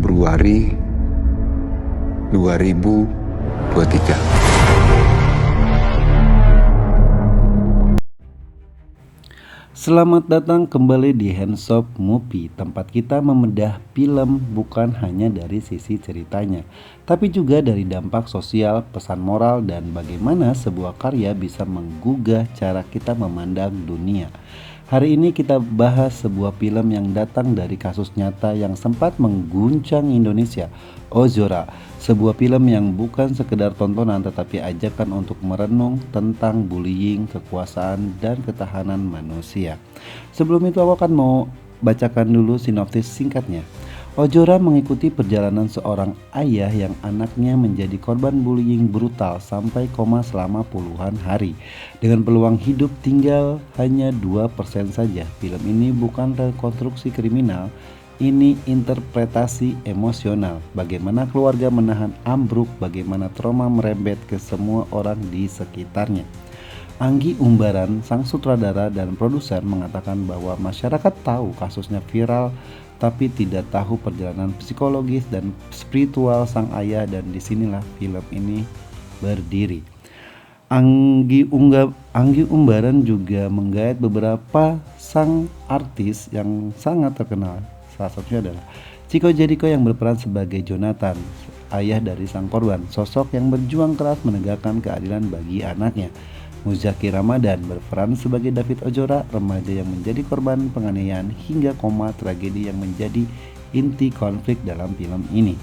Februari 2023. Selamat datang kembali di Handshop Movie, tempat kita membedah film bukan hanya dari sisi ceritanya, tapi juga dari dampak sosial, pesan moral, dan bagaimana sebuah karya bisa menggugah cara kita memandang dunia. Hari ini kita bahas sebuah film yang datang dari kasus nyata yang sempat mengguncang Indonesia, Ozora. Sebuah film yang bukan sekedar tontonan tetapi ajakan untuk merenung tentang bullying, kekuasaan, dan ketahanan manusia. Sebelum itu aku akan mau bacakan dulu sinopsis singkatnya. Ozora mengikuti perjalanan seorang ayah yang anaknya menjadi korban bullying brutal sampai koma selama puluhan hari. Dengan peluang hidup tinggal hanya 2% saja, film ini bukan rekonstruksi kriminal, ini interpretasi emosional. Bagaimana keluarga menahan ambruk, bagaimana trauma merembet ke semua orang di sekitarnya. Anggi Umbaran, sang sutradara dan produser, mengatakan bahwa masyarakat tahu kasusnya viral tapi tidak tahu perjalanan psikologis dan spiritual sang ayah, dan disinilah film ini berdiri. Anggi Umbaran juga menggait beberapa sang artis yang sangat terkenal. Salah satunya adalah Chico Jericho yang berperan sebagai Jonathan, ayah dari sang korban, sosok yang berjuang keras menegakkan keadilan bagi anaknya. Muzaki Ramadan berperan sebagai David Ozora, remaja yang menjadi korban penganiayaan hingga koma, tragedi yang menjadi inti konflik dalam film ini.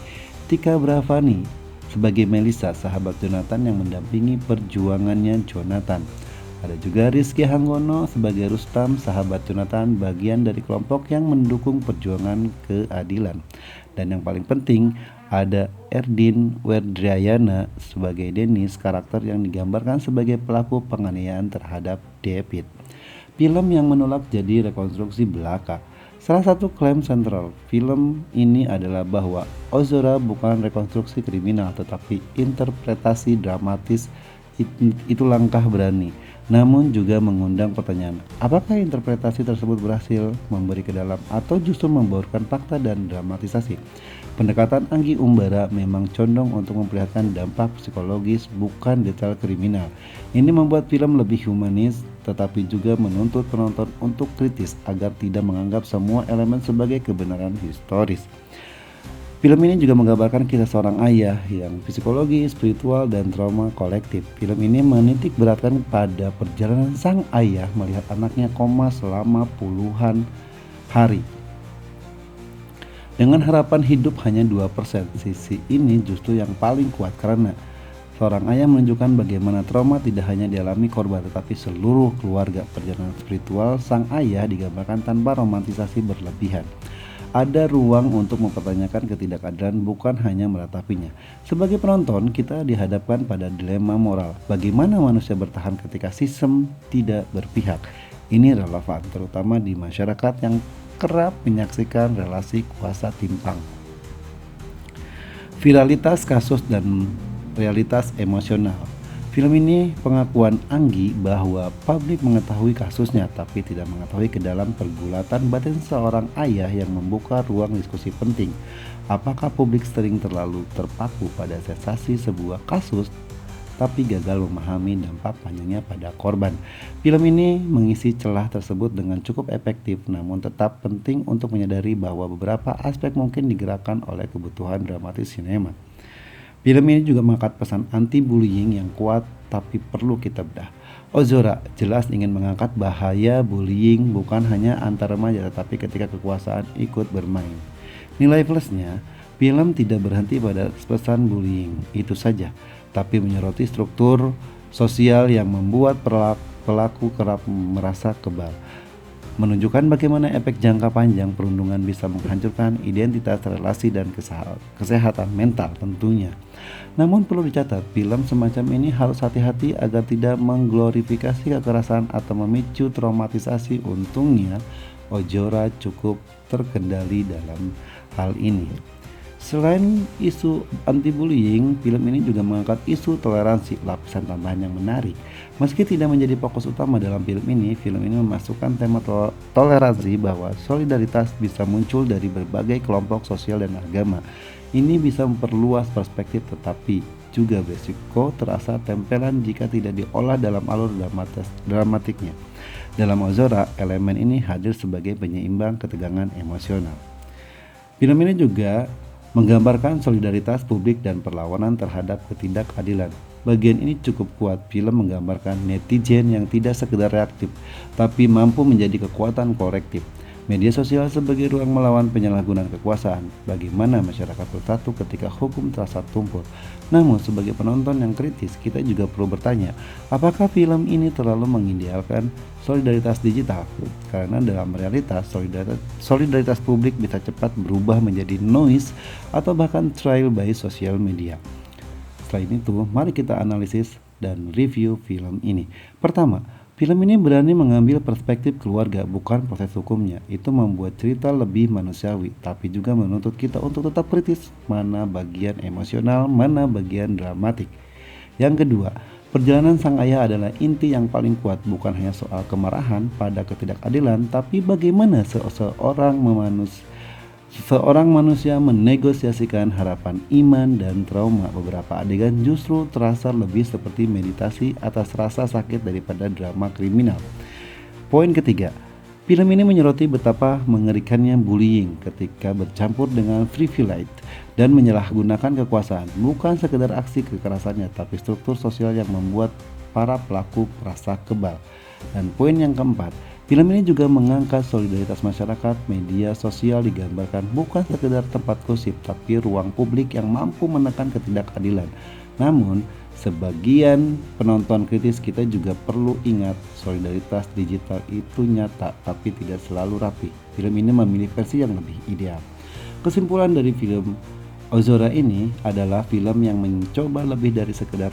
Tika Bravani sebagai Melissa, sahabat Jonathan yang mendampingi perjuangannya Jonathan. Ada juga Rizky Hanggono sebagai Rustam, sahabat Jonathan, bagian dari kelompok yang mendukung perjuangan keadilan. Dan yang paling penting, ada Erdin Werdrayana sebagai Dennis, karakter yang digambarkan sebagai pelaku penganiayaan terhadap David. Film yang menolak jadi rekonstruksi belaka. Salah satu klaim sentral film ini adalah bahwa Ozora bukan rekonstruksi kriminal tetapi interpretasi dramatis. Itu langkah berani, namun juga mengundang pertanyaan, apakah interpretasi tersebut berhasil memberi ke dalam atau justru membaurkan fakta dan dramatisasi. Pendekatan Anggi Umbara memang condong untuk memperlihatkan dampak psikologis, bukan detail kriminal. Ini membuat film lebih humanis tetapi juga menuntut penonton untuk kritis agar tidak menganggap semua elemen sebagai kebenaran historis. Film ini juga menggambarkan kisah seorang ayah yang psikologi, spiritual, dan trauma kolektif. Film ini menitik beratkan pada perjalanan sang ayah melihat anaknya koma selama puluhan hari. Dengan harapan hidup hanya 2%, sisi ini justru yang paling kuat karena seorang ayah menunjukkan bagaimana trauma tidak hanya dialami korban tetapi seluruh keluarga. Perjalanan spiritual sang ayah digambarkan tanpa romantisasi berlebihan. Ada ruang untuk mempertanyakan ketidakadilan, bukan hanya meratapinya. Sebagai penonton, kita dihadapkan pada dilema moral. Bagaimana manusia bertahan ketika sistem tidak berpihak? Ini relevan terutama di masyarakat yang kerap menyaksikan relasi kuasa timpang. Viralitas kasus dan realitas emosional. Film ini pengakuan Anggi bahwa publik mengetahui kasusnya tapi tidak mengetahui ke dalam pergulatan batin seorang ayah yang membuka ruang diskusi penting. Apakah publik sering terlalu terpaku pada sensasi sebuah kasus tapi gagal memahami dampak panjangnya pada korban. Film ini mengisi celah tersebut dengan cukup efektif, namun tetap penting untuk menyadari bahwa beberapa aspek mungkin digerakkan oleh kebutuhan dramatis sinema. Film ini juga mengangkat pesan anti-bullying yang kuat tapi perlu kita bedah. Ozora jelas ingin mengangkat bahaya bullying bukan hanya antar remaja tetapi ketika kekuasaan ikut bermain. Nilai plusnya, film tidak berhenti pada pesan bullying itu saja, tapi menyoroti struktur sosial yang membuat pelaku kerap merasa kebal. Menunjukkan bagaimana efek jangka panjang perundungan bisa menghancurkan identitas, relasi, dan kesehatan mental tentunya. Namun perlu dicatat, film semacam ini harus hati-hati agar tidak mengglorifikasi kekerasan atau memicu traumatisasi. Untungnya, Ozora cukup terkendali dalam hal ini. Selain isu anti-bullying, film ini juga mengangkat isu toleransi, lapisan tambahan yang menarik. Meski tidak menjadi fokus utama dalam film ini memasukkan tema toleransi bahwa solidaritas bisa muncul dari berbagai kelompok sosial dan agama. Ini bisa memperluas perspektif tetapi juga berisiko terasa tempelan jika tidak diolah dalam alur dramatiknya. Dalam Ozora, elemen ini hadir sebagai penyeimbang ketegangan emosional. Film ini juga menggambarkan solidaritas publik dan perlawanan terhadap ketidakadilan. Bagian ini cukup kuat. Film menggambarkan netizen yang tidak sekedar reaktif, tapi mampu menjadi kekuatan korektif. Media sosial sebagai ruang melawan penyalahgunaan kekuasaan. Bagaimana masyarakat bersatu ketika hukum terasa tumpul. Namun sebagai penonton yang kritis, kita juga perlu bertanya, apakah film ini terlalu mengidealkan solidaritas digital? Karena dalam realitas, solidaritas publik bisa cepat berubah menjadi noise atau bahkan trial by social media. Selain itu, mari kita analisis dan review film ini. Pertama, film ini berani mengambil perspektif keluarga, bukan proses hukumnya. Itu membuat cerita lebih manusiawi, tapi juga menuntut kita untuk tetap kritis, mana bagian emosional, mana bagian dramatik. Yang kedua, perjalanan sang ayah adalah inti yang paling kuat, bukan hanya soal kemarahan pada ketidakadilan, tapi bagaimana seorang manusia menegosiasikan harapan, iman, dan trauma. Beberapa adegan justru terasa lebih seperti meditasi atas rasa sakit daripada drama kriminal. Poin ketiga, film ini menyoroti betapa mengerikannya bullying ketika bercampur dengan privilege dan menyalahgunakan kekuasaan. Bukan sekedar aksi kekerasannya, tapi struktur sosial yang membuat para pelaku merasa kebal. Dan poin yang keempat, film ini juga mengangkat solidaritas masyarakat. Media sosial digambarkan bukan sekedar tempat gosip, tapi ruang publik yang mampu menekan ketidakadilan. Namun, sebagian penonton kritis kita juga perlu ingat, solidaritas digital itu nyata, tapi tidak selalu rapi. Film ini memilih versi yang lebih ideal. Kesimpulan dari film Ozora ini adalah film yang mencoba lebih dari sekedar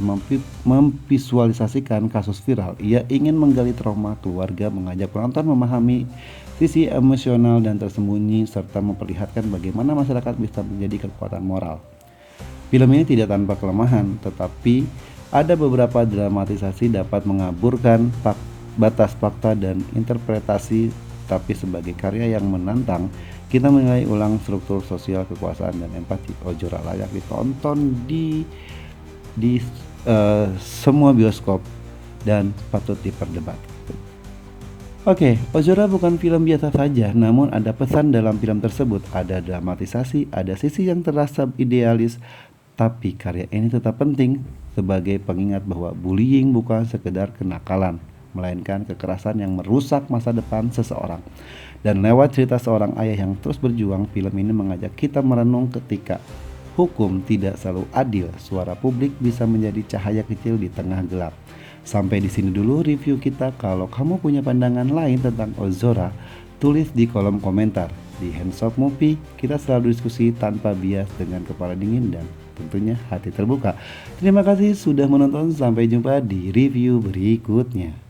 memvisualisasikan kasus viral. Ia ingin menggali trauma keluarga, mengajak penonton memahami sisi emosional dan tersembunyi, serta memperlihatkan bagaimana masyarakat bisa menjadi kekuatan moral. Film ini tidak tanpa kelemahan, tetapi ada beberapa dramatisasi dapat mengaburkan batas fakta dan interpretasi, tapi sebagai karya yang menantang, kita menilai ulang struktur sosial, kekuasaan, dan empati. Ozora layak ditonton di semua bioskop dan patut diperdebatkan. Oke, Ozora bukan film biasa saja, namun ada pesan dalam film tersebut. Ada dramatisasi, ada sisi yang terasa idealis, tapi karya ini tetap penting sebagai pengingat bahwa bullying bukan sekedar kenakalan, melainkan kekerasan yang merusak masa depan seseorang. Dan lewat cerita seorang ayah yang terus berjuang, film ini mengajak kita merenung ketika hukum tidak selalu adil, suara publik bisa menjadi cahaya kecil di tengah gelap. Sampai di sini dulu review kita. Kalau kamu punya pandangan lain tentang Ozora, tulis di kolom komentar. Di Hands Up Movie, kita selalu diskusi tanpa bias, dengan kepala dingin dan tentunya hati terbuka. Terima kasih sudah menonton, sampai jumpa di review berikutnya.